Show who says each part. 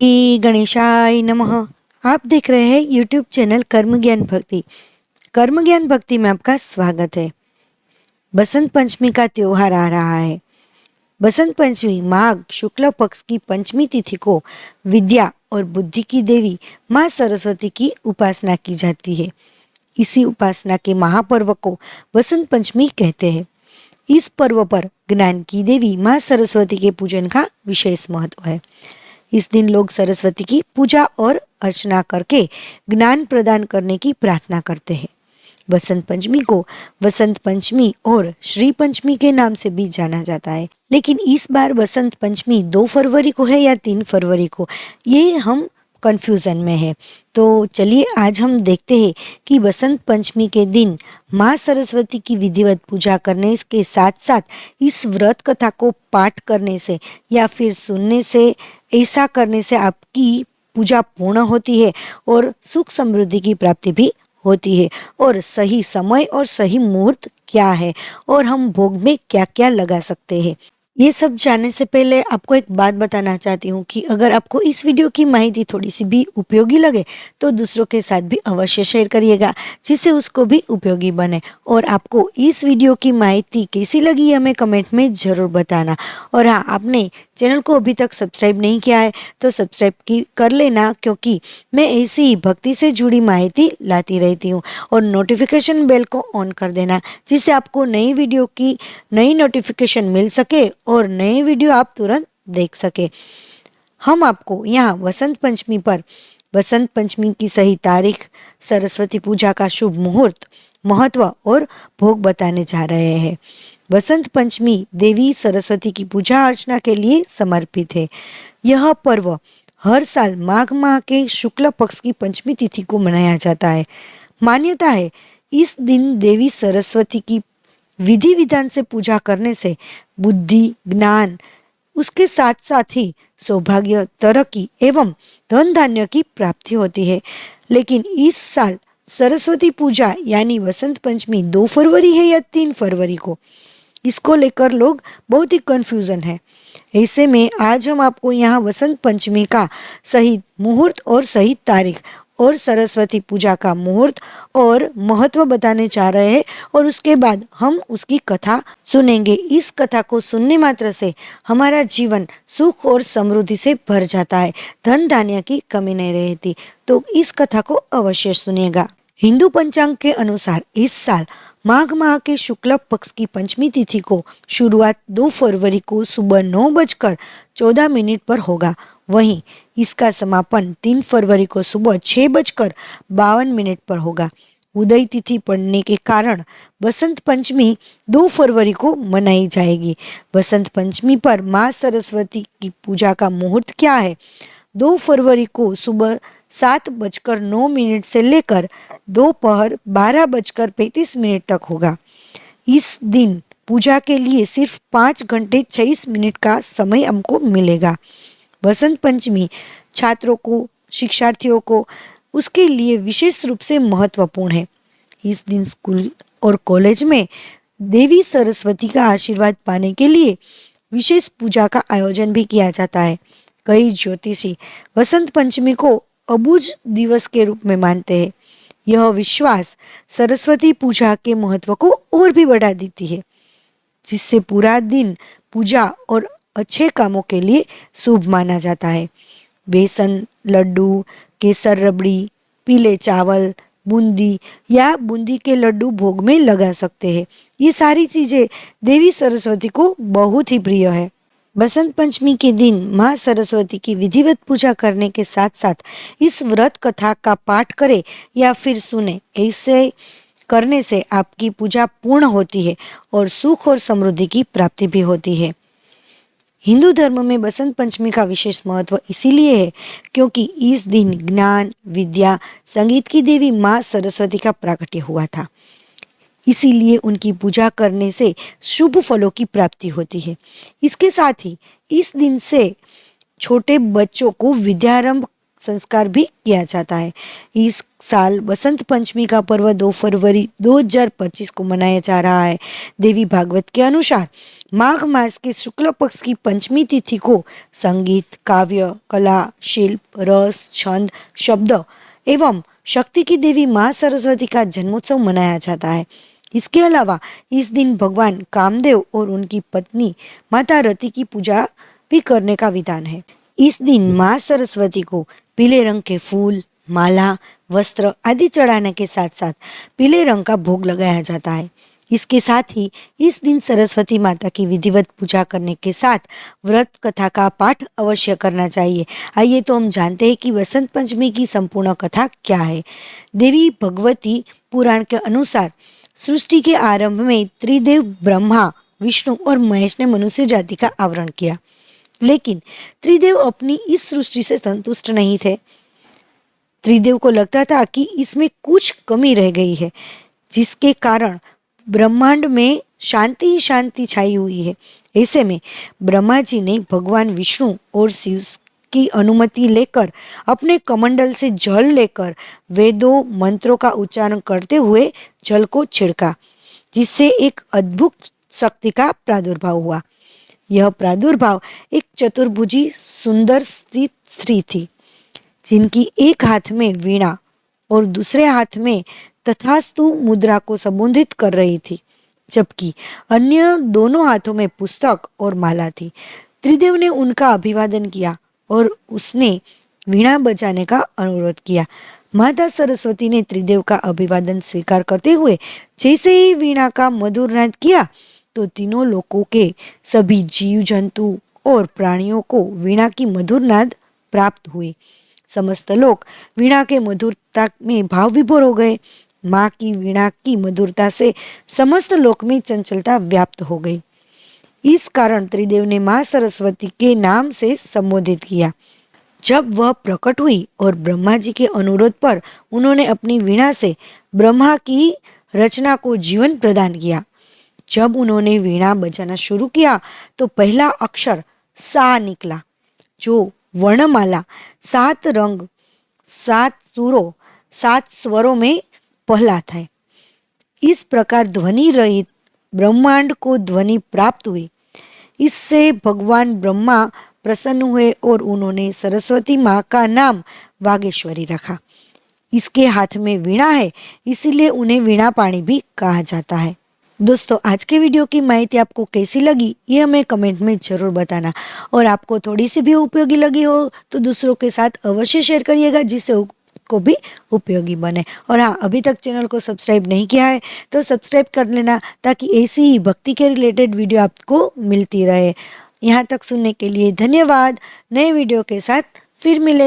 Speaker 1: श्री गणेशाय नमः। आप देख रहे हैं यूट्यूब चैनल कर्म ज्ञान भक्ति। कर्म ज्ञान भक्ति में आपका स्वागत है। बसंत पंचमी का त्योहार आ रहा है। बसंत पंचमी माघ शुक्ल पक्ष की पंचमी तिथि को विद्या और बुद्धि की देवी माँ सरस्वती की उपासना की जाती है। इसी उपासना के महापर्व को बसंत पंचमी कहते हैं। इस पर्व पर ज्ञान की देवी माँ सरस्वती के पूजन का विशेष महत्व है। इस दिन लोग सरस्वती की पूजा और अर्चना करके ज्ञान प्रदान करने की प्रार्थना करते हैं। बसंत पंचमी को वसंत पंचमी और श्री पंचमी के नाम से भी जाना जाता है, लेकिन इस बार बसंत पंचमी 2 फरवरी को है या 3 फरवरी को, ये हम कंफ्यूजन में है। तो चलिए आज हम देखते हैं कि बसंत पंचमी के दिन माँ सरस्वती की विधिवत पूजा करने के साथ साथ इस व्रत कथा को पाठ करने से या फिर सुनने से, ऐसा करने से आपकी पूजा पूर्ण होती है और सुख समृद्धि की प्राप्ति भी होती है। और सही समय और सही मुहूर्त क्या है और हम भोग में क्या क्या लगा सकते हैं, ये सब जानने से पहले आपको एक बात बताना चाहती हूँ कि अगर आपको इस वीडियो की माहिती थोड़ी सी भी उपयोगी लगे तो दूसरों के साथ भी अवश्य शेयर करिएगा, जिससे उसको भी उपयोगी बने। और आपको इस वीडियो की माहिती कैसी लगी हमें कमेंट में ज़रूर बताना। और हाँ, आपने चैनल को अभी तक सब्सक्राइब नहीं किया है तो सब्सक्राइब कर लेना, क्योंकि मैं ऐसी ही भक्ति से जुड़ी माहिती लाती रहती हूँ। और नोटिफिकेशन बेल को ऑन कर देना, जिससे आपको नई वीडियो की नई नोटिफिकेशन मिल सके और नए वीडियो आप तुरंत देख सके। हम आपको यहाँ वसंत पंचमी पर बसंत पंचमी की सही तारीख, सरस्वती पूजा का शुभ मुहूर्त, महत्व और भोग बताने जा रहे हैं। बसंत पंचमी देवी सरस्वती की पूजा अर्चना के लिए समर्पित है। यह पर्व हर साल माघ माह के शुक्ल पक्ष की पंचमी तिथि को मनाया जाता है। मान्यता है इस दिन देवी सरस्वती की विधि विधान से पूजा करने से बुद्धि, ज्ञान, उसके साथ साथ ही सौभाग्य, तरक्की एवं धन धान्य की प्राप्ति होती है। लेकिन इस साल सरस्वती पूजा यानी वसंत पंचमी 2 फरवरी है या 3 फरवरी को, इसको लेकर लोग बहुत ही कंफ्यूजन है। ऐसे में आज हम आपको यहाँ वसंत पंचमी का सही मुहूर्त और सही तारीख और सरस्वती पूजा का मुहूर्त और महत्व बताने जा रहे हैं, और उसके बाद हम उसकी कथा सुनेंगे। इस कथा को सुनने मात्र से हमारा जीवन सुख और समृद्धि से भर जाता है, धन धान्य की कमी नहीं रहती। तो इस कथा को अवश्य सुनिएगा। हिंदू पंचांग के अनुसार इस साल माघ माह के शुक्ल पक्ष की पंचमी तिथि को शुरुआत 2 फरवरी को सुबह 9:14 पर होगा। वहीं इसका समापन 3 फरवरी को सुबह 6:52 पर होगा। उदय तिथि पड़ने के कारण बसंत पंचमी 2 फरवरी को मनाई जाएगी। बसंत पंचमी पर माँ सरस्वती की पूजा का मुहूर्त क्या है? 2 फरवरी को सुबह 7:09 से लेकर दोपहर 12:35 तक होगा। इस दिन पूजा के लिए सिर्फ 5 घंटे 26 मिनट का समय हमको मिलेगा। बसंत पंचमी छात्रों को, शिक्षार्थियों को, उसके लिए विशेष रूप से महत्वपूर्ण है। इस दिन स्कूल और कॉलेज में देवी सरस्वती का आशीर्वाद पाने के लिए विशेष पूजा का आयोजन भी किया जाता है। कई ज्योतिषी वसंत पंचमी को अबूझ दिवस के रूप में मानते हैं। यह विश्वास सरस्वती पूजा के महत्व को और भी बढ़ा देती है, जिससे पूरा दिन पूजा और अच्छे कामों के लिए शुभ माना जाता है। बेसन लड्डू, केसर रबड़ी, पीले चावल, बूंदी या बूंदी के लड्डू भोग में लगा सकते हैं। ये सारी चीज़ें देवी सरस्वती को बहुत ही प्रिय है। बसंत पंचमी के दिन माँ सरस्वती की विधिवत पूजा करने के साथ साथ इस व्रत कथा का पाठ करें या फिर सुने, ऐसे करने से आपकी पूजा पूर्ण होती है और सुख और समृद्धि की प्राप्ति भी होती है। हिंदू धर्म में बसंत पंचमी का विशेष महत्व इसीलिए है क्योंकि इस दिन ज्ञान, विद्या, संगीत की देवी माँ सरस्वती का प्राकट्य हुआ था। इसीलिए उनकी पूजा करने से शुभ फलों की प्राप्ति होती है। इसके साथ ही इस दिन से छोटे बच्चों को विद्यारंभ संस्कार भी किया जाता है। इस साल बसंत पंचमी का पर्व 2 फरवरी 2025 को मनाया जा रहा है। देवी भागवत के अनुसार माघ मास के शुक्ल पक्ष की पंचमी तिथि को संगीत, काव्य, कला, शिल्प, रस, छंद, शब्द एवं शक्ति की देवी माँ सरस्वती का जन्मोत्सव मनाया जाता है। इसके अलावा इस दिन भगवान कामदेव और उनकी पत्नी माता रति की पूजा भी करने का विधान है। इस दिन माँ सरस्वती को पीले रंग के फूल, माला, वस्त्र आदि चढ़ाने के साथ साथ पीले रंग का भोग लगाया जाता है। इसके साथ ही इस दिन सरस्वती माता की विधिवत पूजा करने के साथ व्रत कथा का पाठ अवश्य करना चाहिए। आइए तो हम जानते हैं कि बसंत पंचमी की संपूर्ण कथा क्या है। देवी भगवती पुराण के अनुसार सृष्टि के आरंभ में त्रिदेव ब्रह्मा, विष्णु और महेश ने मनुष्य जाति का आवरण किया, लेकिन त्रिदेव अपनी इस सृष्टि से संतुष्ट नहीं थे। त्रिदेव को लगता था कि इसमें कुछ कमी रह गई है, जिसके कारण ब्रह्मांड में शांति ही शांति छाई हुई है। ऐसे में ब्रह्मा जी ने भगवान विष्णु और शिव की अनुमति लेकर अपने कमंडल से जल लेकर वेदों मंत्रों का उच्चारण करते हुए जल को छिड़का, जिससे एक अद्भुत शक्ति का प्रादुर्भाव हुआ। यह प्रादुर्भाव एक चतुर्भुजी सुंदर स्त्री थी, जिनकी एक हाथ में वीणा और दूसरे हाथ में तथास्तु मुद्रा को संबोधित कर रही थी, जबकि अन्य दोनों हाथों में पुस्तक और माला थी। त्रिदेव ने उनका अभिवादन किया और उसने वीणा बजाने का अनुरोध किया। माता सरस्वती ने त्रिदेव का अभिवादन स्वीकार करते हुए जैसे ही वीणा का मधुर नाद किया तो तीनों लोकों के सभी जीव जंतु और प्राणियों को वीणा की मधुर नाद प्राप्त हुई। समस्त लोग वीणा के मधुरता में भाव विभोर हो गए। माँ की वीणा की मधुरता से समस्त लोक में चंचलता व्याप्त हो गई। इस कारण त्रिदेव ने माँ सरस्वती के नाम से संबोधित किया। जब वह प्रकट हुई और ब्रह्मा जी के अनुरोध पर उन्होंने अपनी वीणा से ब्रह्मा की रचना को जीवन प्रदान किया। जब उन्होंने वीणा बजाना शुरू किया तो पहला अक्षर सा निकला, जो वर्णमाला 7 रंग, 7 सुरों, 7 स्वरों में पहला था। इस प्रकार ध्वनि रहित ब्रह्मांड को ध्वनि प्राप्त हुई। इससे भगवान ब्रह्मा प्रसन्न हुए और उन्होंने सरस्वती माँ का नाम वागेश्वरी रखा। इसके हाथ में वीणा है, इसीलिए उन्हें वीणा पाणी भी कहा जाता है। दोस्तों, आज के वीडियो की माहिती आपको कैसी लगी ये हमें कमेंट में ज़रूर बताना, और आपको थोड़ी सी भी उपयोगी लगी हो तो दूसरों के साथ अवश्य शेयर करिएगा, जिससे को भी उपयोगी बने। और हाँ, अभी तक चैनल को सब्सक्राइब नहीं किया है तो सब्सक्राइब कर लेना, ताकि ऐसी ही भक्ति के रिलेटेड वीडियो आपको मिलती रहे। यहाँ तक सुनने के लिए धन्यवाद। नए वीडियो के साथ फिर मिले।